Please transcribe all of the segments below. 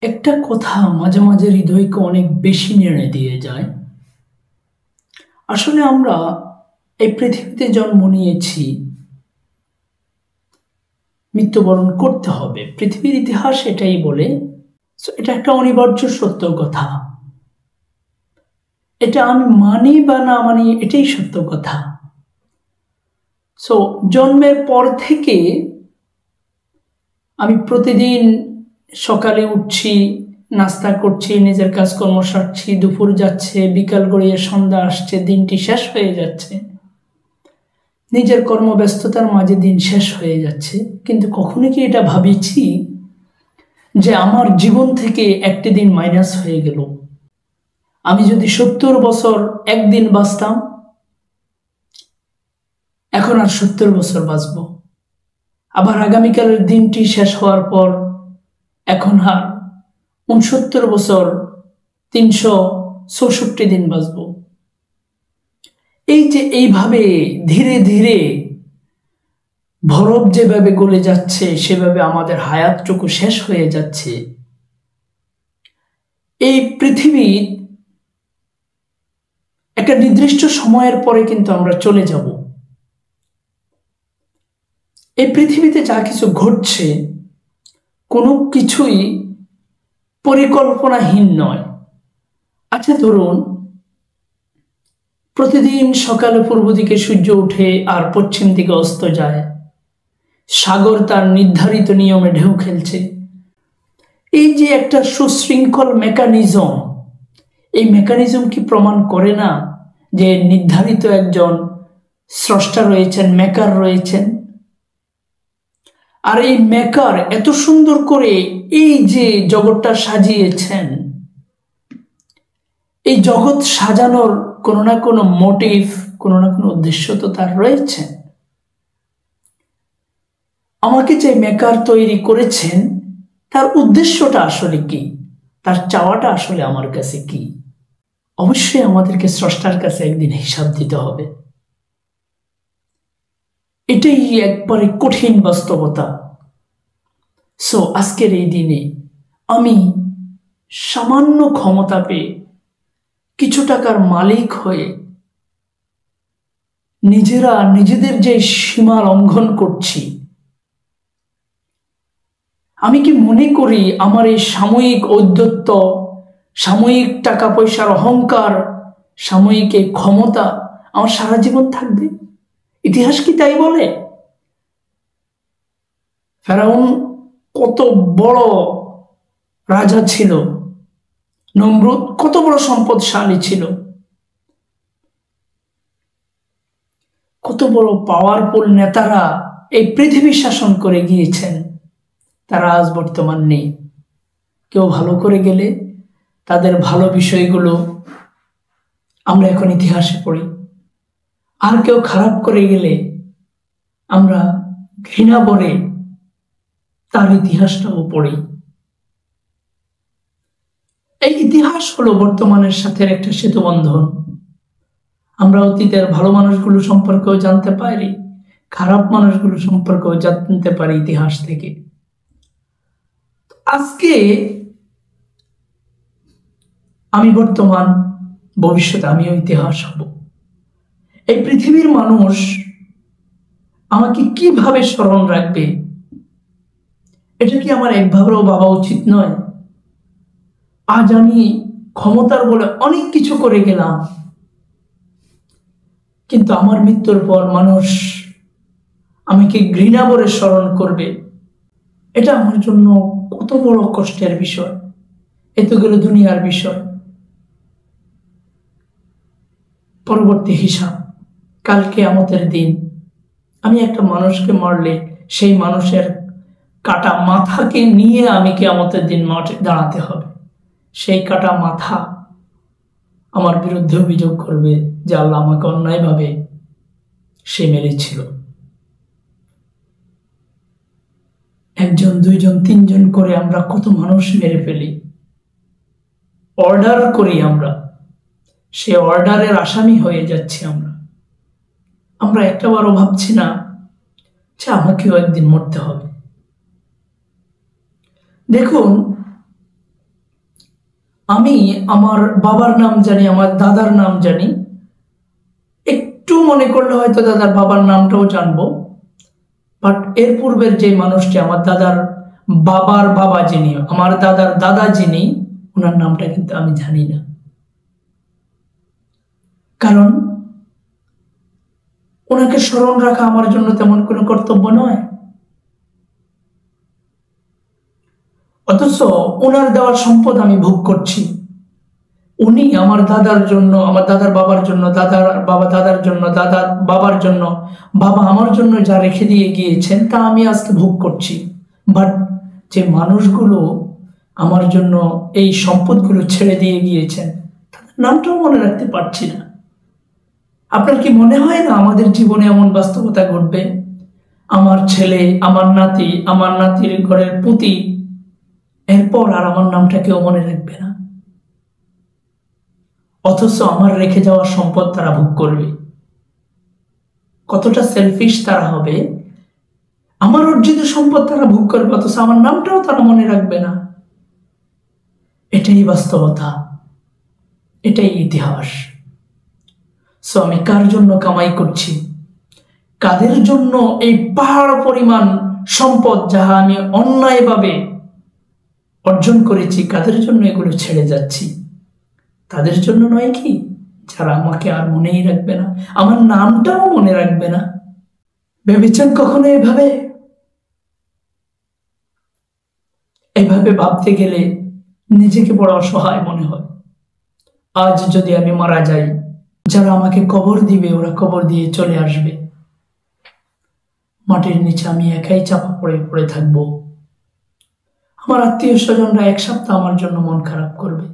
একটা কথা মাঝে মাঝে হৃদয়কে অনেক বেশি নেড়ে দিয়ে যায়। আসলে আমরা এই পৃথিবীতে জন্ম নিয়েছি, মৃত্যুবরণ করতে হবে, পৃথিবীর ইতিহাস এটাই বলে। এটা একটা অনিবার্য সত্য কথা। এটা আমি মানি বা না মানি, এটাই সত্য কথা। জন্মের পর থেকে আমি প্রতিদিন সকালে উঠছি, নাস্তা করছি, নিজের কাজকর্ম সারছি, দুপুর যাচ্ছে, বিকাল গড়িয়ে সন্ধ্যা আসছে, দিনটি শেষ হয়ে যাচ্ছে, নিজের কর্মব্যস্ততার মাঝে দিন শেষ হয়ে যাচ্ছে। কিন্তু কখনো কি এটা ভাবিছি যে আমার জীবন থেকে একটি দিন মাইনাস হয়ে গেল? আমি যদি 70 বছর একদিন বাঁচতাম, এখন আর 70 বছর বাঁচব। আবার আগামীকালের দিনটি শেষ হওয়ার পর এখন আর 69 বছর 364 দিন বাঁচব। এই যে এইভাবে ধীরে ধীরে বরফ যেভাবে গলে যাচ্ছে, সেভাবে আমাদের হায়াতটুকু শেষ হয়ে যাচ্ছে। এই পৃথিবীর একটা নির্দিষ্ট সময়ের পরে কিন্তু আমরা চলে যাব। এই পৃথিবীতে যা কিছু ঘটছে কোনো কিছুই পরিকল্পনাহীন নয়। আচ্ছা ধরুন, প্রতিদিন সকালে পূর্ব দিকে সূর্য ওঠে আর পশ্চিম দিকে অস্ত যায়, সাগর তার নির্ধারিত নিয়মে ঢেউ খেলছে। এই যে একটা সুশৃঙ্খল মেকানিজম, এই মেকানিজম কি প্রমাণ করে না যে নির্ধারিত একজন স্রষ্টা রয়েছেন, মেকার রয়েছেন? আর এই মেকার এত সুন্দর করে এই যে জগৎটা সাজিয়েছেন, এই জগৎ সাজানোর কোনো না কোনো মোটিভ, কোনো না কোনো উদ্দেশ্য তো তার রয়েছে। আমাকে যে মেকার তৈরি করেছেন, তার উদ্দেশ্যটা আসলে কি, তার চাওয়াটা আসলে আমার কাছে কি? অবশ্যই আমাদেরকে স্রষ্টার কাছে একদিন হিসাব দিতে হবে। এটাই একবারে কঠিন বাস্তবতা। আজকের এই দিনে আমি সামান্য ক্ষমতা পেয়ে, কিছু টাকার মালিক হয়ে নিজেরা নিজেদের যে সীমা লঙ্ঘন করছি, আমি কি মনে করি আমার এই সাময়িক ঔদ্ধত্য, সাময়িক টাকা পয়সার অহংকার, সাময়িক এই ক্ষমতা আমার সারা জীবন থাকবে? ইতিহাস কি তাই বলে? ফেরাউন কত বড় রাজা ছিল, নমরুদ কত বড় সম্পদশালী ছিল, কত বড় পাওয়ারফুল নেতারা এই পৃথিবী শাসন করে গিয়েছেন, তারা আজ বর্তমান নেই। কেউ ভালো করে গেলে তাদের ভালো বিষয়গুলো আমরা এখন ইতিহাসে পড়ি, আর কেউ খারাপ করে গেলে আমরা ঘৃণা ভরে তার ইতিহাসটাও পড়ি। এই ইতিহাস হলো বর্তমানের সাথে একটা সেতু বন্ধন। আমরা অতীতের ভালো মানুষগুলো সম্পর্কেও জানতে পারি, খারাপ মানুষগুলো সম্পর্কেও জানতে পারি ইতিহাস থেকে। আজকে আমি বর্তমান, ভবিষ্যতে আমিও ইতিহাস হব। এই পৃথিবীর মানুষ আমাকে কিভাবে স্মরণ রাখবে, এটা কি আমার একভাবেও ভাবা উচিত নয়? আজ আমি ক্ষমতার বলে অনেক কিছু করে গেলাম, কিন্তু আমার মৃত্যুর পর মানুষ আমাকে ঘৃণা ভরে স্মরণ করবে। এটা আমার জন্য কত বড় কষ্টের বিষয়। এত গেল দুনিয়ার বিষয়। পরবর্তী হিসাব, কালকে আমাদের দিন। আমি একটা মানুষকে মারলে সেই মানুষের কাটা মাথাকে নিয়ে আমি কিয়ামতের দিন মাঠে দাঁড়াতে হবে। সেই কাটা মাথা আমার বিরুদ্ধে অভিযোগ করবে যে আল্লাহ আমাকে অন্যায়ভাবে সে মেরেছিল। একজন, দুইজন, তিনজন করে আমরা কত মানুষ মেরে ফেলি, অর্ডার করি আমরা, সে অর্ডারের আসামি হয়ে যাচ্ছি আমরা একটাবারও ভাবছি না যে আমাকেও একদিন মরতে হবে। দেখুন, আমি আমার বাবার নাম জানি, আমার দাদার নাম জানি, একটু মনে করলে হয়তো দাদার বাবার নামটাও জানবো, বাট এর পূর্বের যে মানুষটি আমার দাদার বাবার বাবা যিনি, আমার দাদার দাদা যিনি, ওনার নামটা কিন্তু আমি জানি না। কারণ ওনাকে স্মরণ রাখা আমার জন্য তেমন কোনো কর্তব্য নয়। অথচ ওনার দেওয়ার সম্পদ আমি ভোগ করছি। উনি আমার দাদার জন্য, আমার দাদার বাবার জন্য, দাদার বাবা দাদার জন্য, দাদার বাবার জন্য, বাবা আমার জন্য যা রেখে দিয়ে গিয়েছেন তা আমি আজকে ভোগ করছি। বাট যে মানুষগুলো আমার জন্য এই সম্পদগুলো ছেড়ে দিয়ে গিয়েছেন তাদের নামটাও মনে রাখতে পারছি না। আপনার কি মনে হয় না আমাদের জীবনে এমন বাস্তবতা ঘটবে? আমার ছেলে, আমার নাতি, আমার নাতির ঘরের পুতি, এরপর আর আমার নামটা কেউ মনে রাখবে না, অথচ আমার রেখে যাওয়া সম্পদ তারা ভোগ করবে। কতটা সেলফিশ তারা হবে! আমার অর্জিত সম্পদ তারা ভোগ করবে, অথচ আমার নামটাও তারা মনে রাখবে না। এটাই বাস্তবতা, এটাই ইতিহাস। সো আমি কার জন্য কামাই করছি, কাদের জন্য এই পাহাড় পরিমাণ সম্পদ যাহা আমি অন্যায়ভাবে অর্জন করেছি, কাদের জন্য এগুলো ছেড়ে যাচ্ছি? তাদের জন্য নয় কি, যারা আমাকে আর মনেই রাখবে না, আমার নামটাও মনে রাখবে না? ভেবেছেন কখনো এভাবে? এভাবে ভাবতে গেলে নিজেকে বড় অসহায় মনে হয়। আজ যদি আমি মারা যাই, যারা আমাকে কবর দিবে ওরা কবর দিয়ে চলে আসবে, মাটির নিচে আমি একাই চাপা পড়ে পড়ে থাকবো। আমার আত্মীয় স্বজনরা এক সপ্তাহ আমার জন্য মন খারাপ করবে,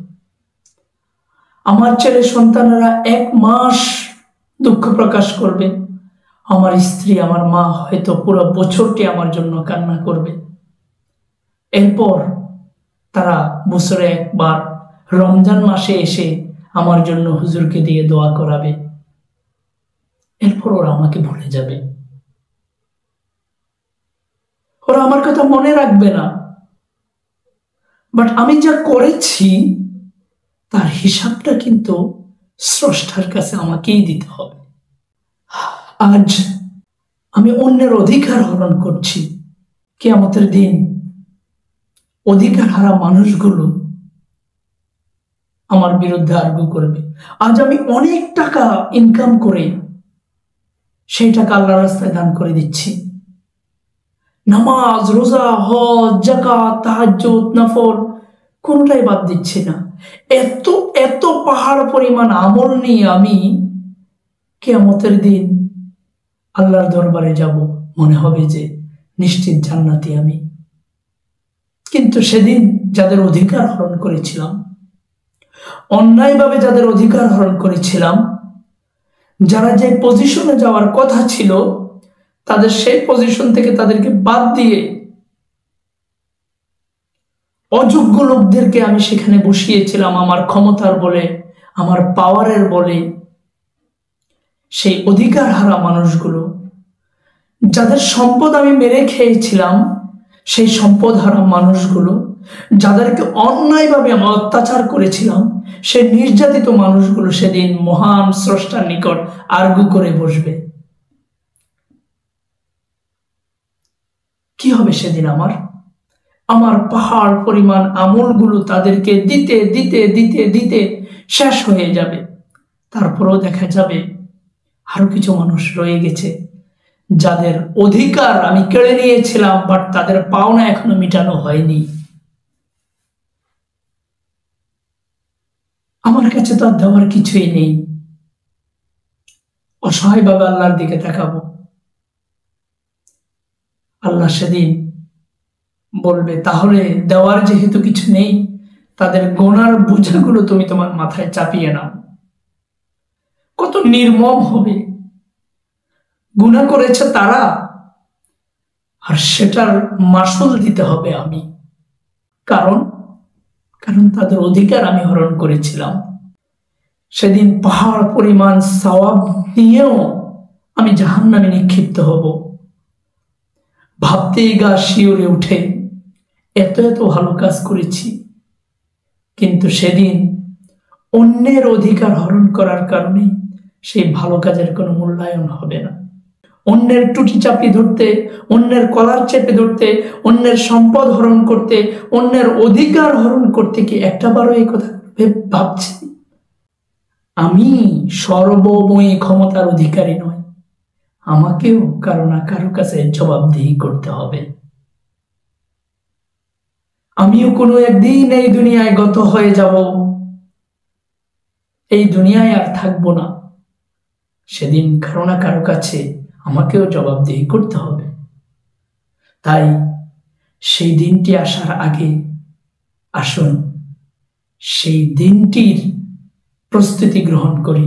আমার ছেলে সন্তানেরা 1 মাস দুঃখ প্রকাশ করবে, আমার স্ত্রী, আমার মা হয়তো পুরো বছরটি আমার জন্য কান্না করবে। এরপর তারা বছরে একবার রমজান মাসে এসে আমার জন্য হুজুরকে দিয়ে দোয়া করাবে, এরপর ওরা আমাকে ভুলে যাবে, ওরা আমার কথা মনে রাখবে না। বাট আমি যা করেছি তার হিসাবটা কিন্তু স্রষ্টার কাছে আমাকেই দিতে হবে। আজ আমি অন্যের অধিকার হরণ করছি, কিয়ামতের দিন অধিকার হারা মানুষগুলো আমার বিরুদ্ধে আর্গু করবে। আজ আমি অনেক টাকা ইনকাম করে সেই টাকা আল্লাহর রাস্তায় দান করে দিচ্ছি, নামাজ, রোজা, হজ, যাকাত, তাহাজ্জুদ, নফল কোনটাই বাদ দিচ্ছি না। এত এত পাহাড় পরিমাণ আমল নিয়ে আমি কিয়ামতের দিন আল্লাহর দরবারে যাব, মনে হবে যে নিশ্চিত জান্নাতি আমি। কিন্তু সেদিন যাদের অধিকার হরণ করেছিলাম, অন্যায়ভাবে যাদের অধিকার হরণ করেছিলাম, যারা যে পজিশনে যাওয়ার কথা ছিল তাদের সেই পজিশন থেকে তাদেরকে বাদ দিয়ে অযোগ্য লোকদেরকে আমি সেখানে বসিয়েছিলাম আমার ক্ষমতার বলে, আমার পাওয়ারের বলে। সেই অধিকার হারা মানুষগুলো, যাদের সম্পদ আমি মেরে খেয়েছিলাম, সেই সম্পদ হারা মানুষগুলো, যাদেরকে অন্যায়ভাবে আমি অত্যাচার করেছিলাম, সেই নির্যাতিত মানুষগুলো সেদিন মহান স্রষ্টার নিকট আর্গু করে বসবে। কি হবে সেদিন? আমার পাহাড় পরিমাণ আমলগুলো তাদেরকে দিতে দিতে দিতে দিতে শেষ হয়ে যাবে। তারপরেও দেখা যাবে আরো কিছু মানুষ রয়ে গেছে যাদের অধিকার আমি কেড়ে নিয়েছিলাম, বাট তাদের পাওনা এখনো মিটানো হয়নি। আমার কাছে তো আর দেওয়ার কিছুই নেই। অসহায়ভাবে আল্লাহর দিকে তাকাবো। আল্লাহ সেদিন বলবে, তাহলে দেওয়ার যেহেতু কিছু নেই, তাদের গোনার বোঝাগুলো তুমি তোমার মাথায় চাপিয়ে নাও। কত নির্মম হবে! গুনাহ করেছে তারা, আর সেটার মাসুল দিতে হবে আমি। কারণ তাদের অধিকার আমি হরণ করেছিলাম। সেদিন পাহাড় পরিমাণ সওয়াব নিয়েও আমি জাহান্নামে নিক্ষিপ্ত হব। ভাবতেই গা শিউরে উঠে, এত এত ভালো কাজ করেছি, কিন্তু সেদিন অন্যের অধিকার হরণ করার কারণে সেই ভালো কাজের কোনো মূল্যায়ন হবে না। অন্যের টুটি চাপি ধরতে, অন্যের কলার চেপে ধরতে, অন্যের সম্পদ হরণ করতে, অন্যের অধিকার হরণ করতে কি একটাবারও এই কথা ভাবছি? আমি সর্বময়ী ক্ষমতার অধিকারী নয়, আমাকেও কারো না কারো কাছে জবাবদিহি করতে হবে। আমিও কোনো একদিন এই দুনিয়ায় গত হয়ে যাব, এই দুনিয়ায় আর থাকবো না। সেদিন কারো না কারো কাছে আমাকেও জবাবদিহি করতে হবে। তাই সেই দিনটি আসার আগে আসুন সেই দিনটির প্রস্তুতি গ্রহণ করি।